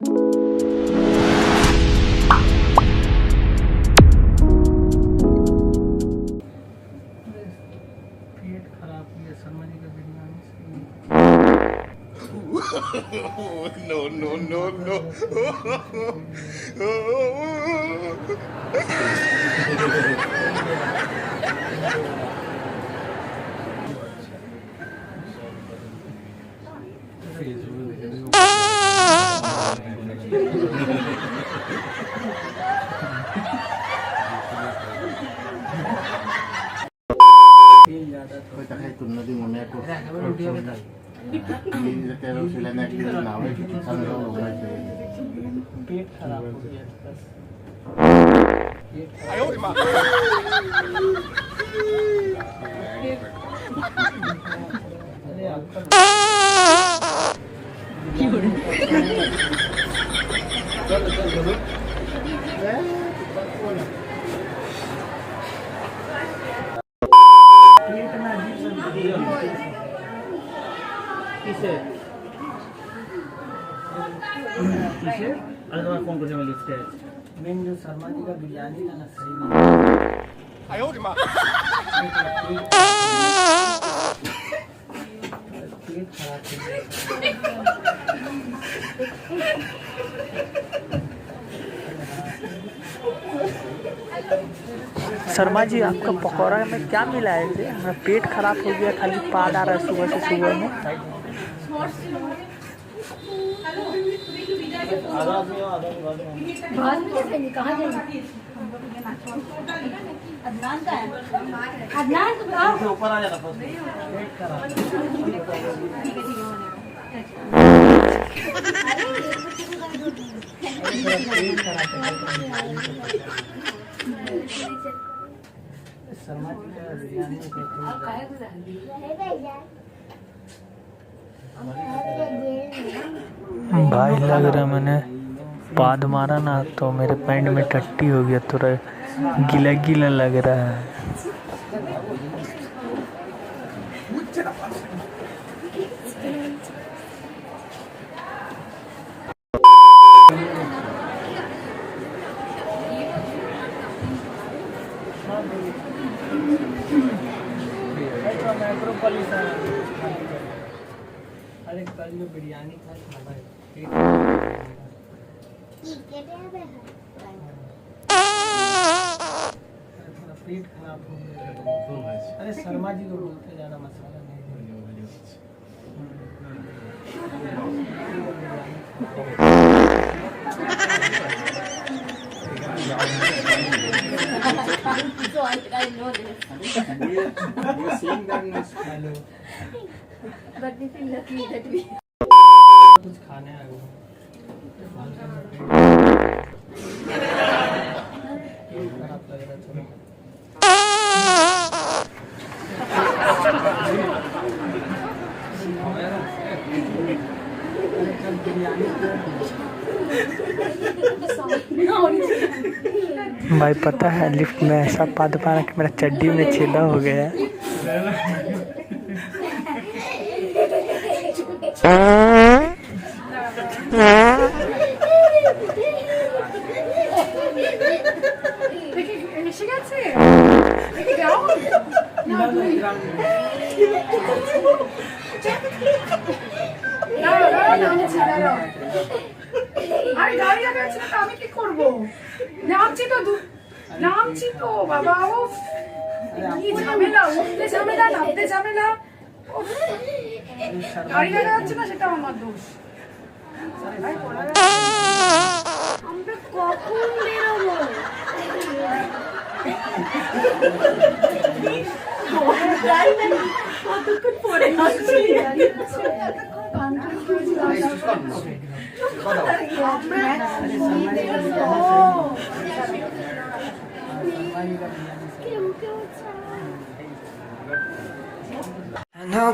No, no, no, no. पेट खराब हो गया बस। फोन कर लिफ्ट है मेन जो शर्मा जी का बिरयानी था ना सही नहीं पेट खराब हो गया। शर्मा जी आपका पकौड़ा में क्या मिला है? मेरा पेट खराब हो गया, खाली पाद आ रहा है सुबह से सुबह में। ऊपर आ जाता शर्मा जी का बिरयानी भाई लग रहा मैंने पाद मारा ना तो मेरे पैंट में टट्टी हो गया, थोड़ा गीला गीला लग रहा है। अरे कल जो बिरयानी था पेट खराब हो गया। अरे शर्मा जी को बोलते ज़्यादा मसाला नहीं So I know this. You're saying that much. Hello But we feel lucky that we. कुछ खाने आए हो पेट खराब लग रहा है थोड़ा। भाई पता है लिफ्ट में ऐसा पाद मारा कि मेरा चड्डी में छेदा हो गया। আরে গাড়ি লাগাচ্ছি না তো আমি কি করব? নামছি তো বাবা, ও কি ঝামেলা, উঠতে ঝামেলা নামতে ঝামেলা। গাড়ি লাগা যাচ্ছে না সেটা আমার দোষ। আমরা কখন বেরোবো? কতক্ষণ পরে আসছি? I know